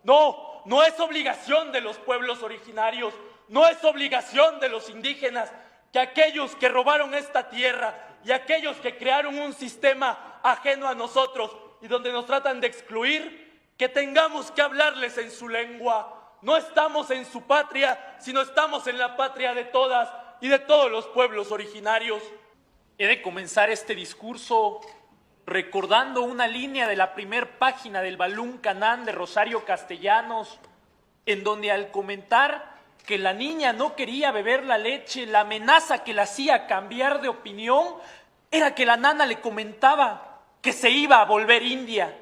No, no es obligación de los pueblos originarios, no es obligación de los indígenas que aquellos que robaron esta tierra y aquellos que crearon un sistema ajeno a nosotros y donde nos tratan de excluir, que tengamos que hablarles en su lengua. No estamos en su patria, sino estamos en la patria de todas y de todos los pueblos originarios. He de comenzar este discurso recordando una línea de la primer página del Balún Canán de Rosario Castellanos, en donde al comentar que la niña no quería beber la leche, la amenaza que la hacía cambiar de opinión era que la nana le comentaba que se iba a volver india,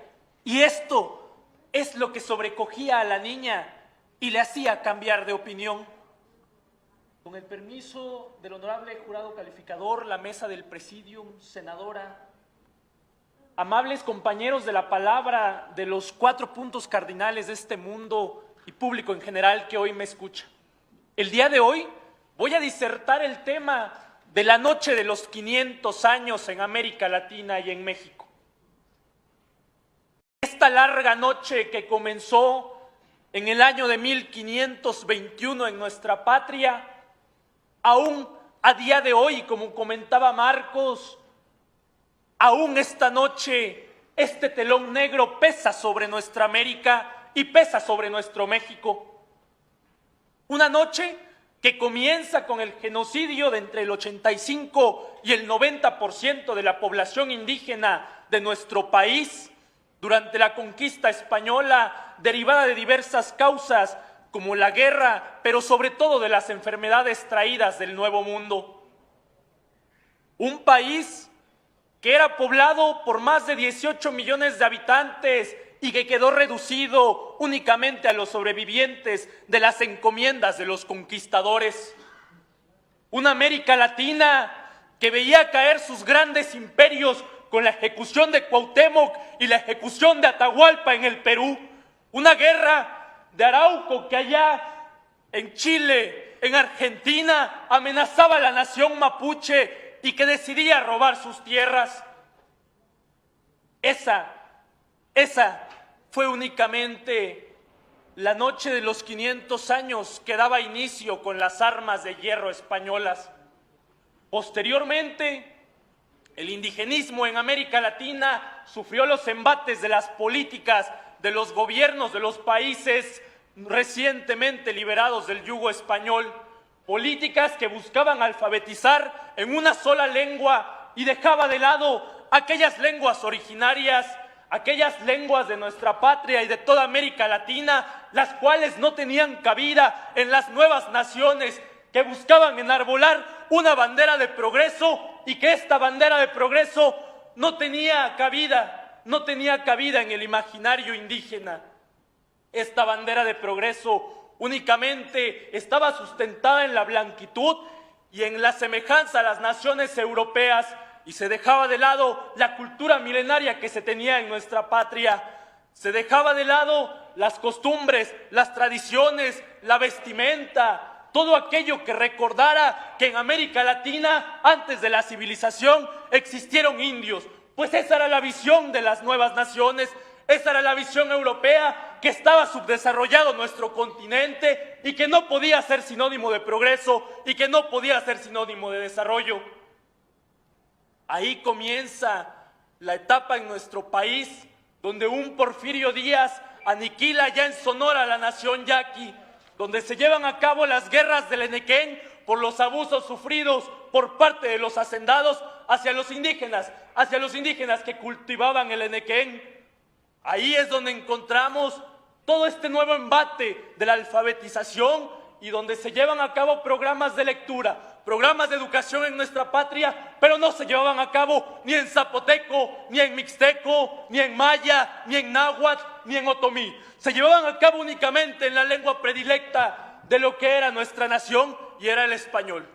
y esto es lo que sobrecogía a la niña y le hacía cambiar de opinión. Con el permiso del honorable jurado calificador, la mesa del presidium, senadora, amables compañeros de la palabra de los 4 puntos cardinales de este mundo y público en general que hoy me escucha. El día de hoy voy a disertar el tema de la noche de los 500 años en América Latina y en México. Esta larga noche que comenzó en el año de 1521 en nuestra patria, aún a día de hoy, como comentaba Marcos, aún esta noche este telón negro pesa sobre nuestra América y pesa sobre nuestro México. Una noche que comienza con el genocidio de entre el 85 y el 90% de la población indígena de nuestro país durante la conquista española, derivada de diversas causas como la guerra, pero sobre todo de las enfermedades traídas del Nuevo Mundo. Un país que era poblado por más de 18 millones de habitantes y que quedó reducido únicamente a los sobrevivientes de las encomiendas de los conquistadores. Una América Latina que veía caer sus grandes imperios con la ejecución de Cuauhtémoc y la ejecución de Atahualpa en el Perú. Una guerra de Arauco que allá en Chile, en Argentina, amenazaba a la nación mapuche y que decidía robar sus tierras. Esa fue únicamente la noche de los 500 años que daba inicio con las armas de hierro españolas. Posteriormente, el indigenismo en América Latina sufrió los embates de las políticas de los gobiernos de los países recientemente liberados del yugo español, políticas que buscaban alfabetizar en una sola lengua y dejaba de lado aquellas lenguas originarias, aquellas lenguas de nuestra patria y de toda América Latina, las cuales no tenían cabida en las nuevas naciones que buscaban enarbolar una bandera de progreso y que esta bandera de progreso no tenía cabida en el imaginario indígena. Esta bandera de progreso únicamente estaba sustentada en la blanquitud y en la semejanza a las naciones europeas, y se dejaba de lado la cultura milenaria que se tenía en nuestra patria. Se dejaba de lado las costumbres, las tradiciones, la vestimenta, todo aquello que recordara que en América Latina, antes de la civilización, existieron indios. Pues esa era la visión de las nuevas naciones, esa era la visión europea, que estaba subdesarrollado nuestro continente y que no podía ser sinónimo de progreso y que no podía ser sinónimo de desarrollo. Ahí comienza la etapa en nuestro país donde un Porfirio Díaz aniquila ya en Sonora a la nación yaqui, donde se llevan a cabo las guerras del Enequén por los abusos sufridos por parte de los hacendados hacia los indígenas que cultivaban el Enequén. Ahí es donde encontramos todo este nuevo embate de la alfabetización y donde se llevan a cabo programas de lectura, programas de educación en nuestra patria, pero no se llevaban a cabo ni en zapoteco, ni en mixteco, ni en maya, ni en náhuatl, ni en otomí. Se llevaban a cabo únicamente en la lengua predilecta de lo que era nuestra nación y era el español.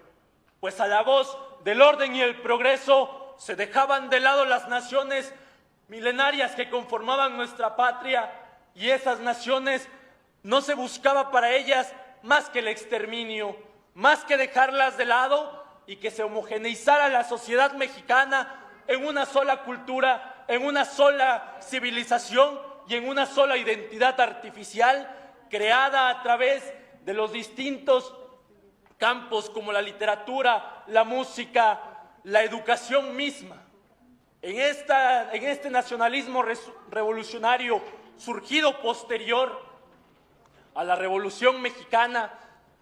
Pues a la voz del orden y el progreso se dejaban de lado las naciones milenarias que conformaban nuestra patria, y esas naciones no se buscaba para ellas más que el exterminio, más que dejarlas de lado y que se homogeneizara la sociedad mexicana en una sola cultura, en una sola civilización y en una sola identidad artificial creada a través de los distintos campos como la literatura, la música, la educación misma. En este nacionalismo revolucionario surgido posterior a la Revolución Mexicana,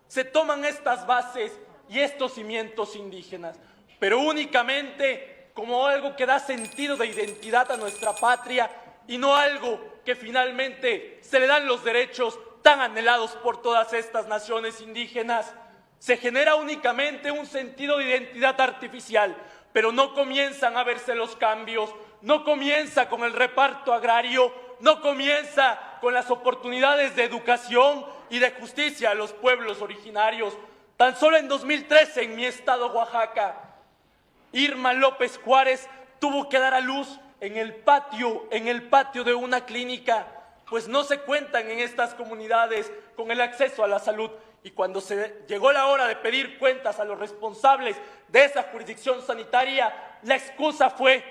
se toman estas bases y estos cimientos indígenas, pero únicamente como algo que da sentido de identidad a nuestra patria y no algo que finalmente se le dan los derechos tan anhelados por todas estas naciones indígenas. Se genera únicamente un sentido de identidad artificial, pero no comienzan a verse los cambios, no comienza con el reparto agrario, no comienza con las oportunidades de educación y de justicia a los pueblos originarios. Tan solo en 2013, en mi estado Oaxaca, Irma López Juárez tuvo que dar a luz en el patio de una clínica, pues no se cuentan en estas comunidades con el acceso a la salud. Y cuando se llegó la hora de pedir cuentas a los responsables de esa jurisdicción sanitaria, la excusa fue: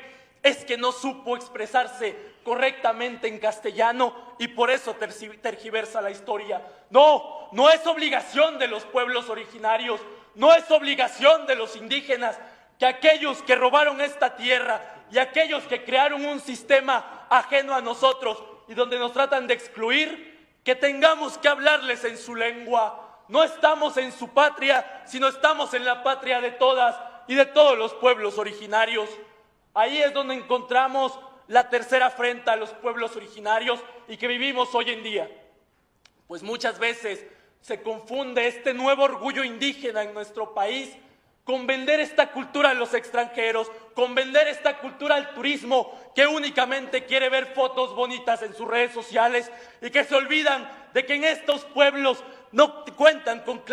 es que no supo expresarse correctamente en castellano y por eso tergiversa la historia. No, no es obligación de los pueblos originarios, no es obligación de los indígenas que aquellos que robaron esta tierra y aquellos que crearon un sistema ajeno a nosotros y donde nos tratan de excluir, que tengamos que hablarles en su lengua. No estamos en su patria, sino estamos en la patria de todas y de todos los pueblos originarios. Ahí es donde encontramos la tercera afrenta a los pueblos originarios y que vivimos hoy en día. Pues muchas veces se confunde este nuevo orgullo indígena en nuestro país con vender esta cultura a los extranjeros, con vender esta cultura al turismo que únicamente quiere ver fotos bonitas en sus redes sociales y que se olvidan de que en estos pueblos no cuentan con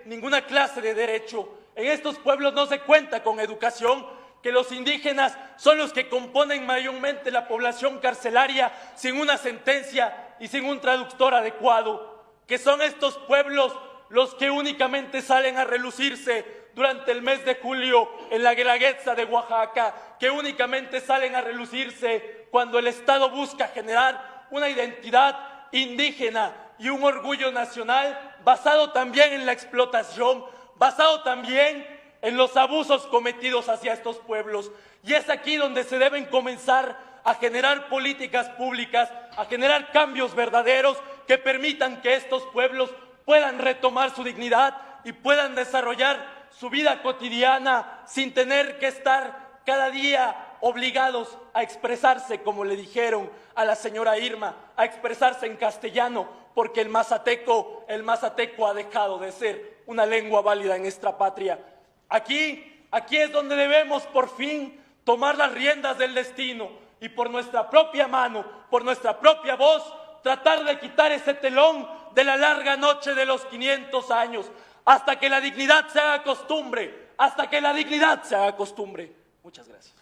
ninguna clase de derecho. En estos pueblos no se cuenta con educación, que los indígenas son los que componen mayormente la población carcelaria sin una sentencia y sin un traductor adecuado, que son estos pueblos los que únicamente salen a relucirse durante el mes de julio en la Guelaguetza de Oaxaca, que únicamente salen a relucirse cuando el Estado busca generar una identidad indígena y un orgullo nacional basado también en la explotación, basado también en los abusos cometidos hacia estos pueblos. Y es aquí donde se deben comenzar a generar políticas públicas, a generar cambios verdaderos que permitan que estos pueblos puedan retomar su dignidad y puedan desarrollar su vida cotidiana sin tener que estar cada día obligados a expresarse, como le dijeron a la señora Irma, a expresarse en castellano, porque el mazateco ha dejado de ser una lengua válida en nuestra patria. Aquí es donde debemos por fin tomar las riendas del destino y por nuestra propia mano, por nuestra propia voz, tratar de quitar ese telón de la larga noche de los 500 años, hasta que la dignidad se haga costumbre, hasta que la dignidad se haga costumbre. Muchas gracias.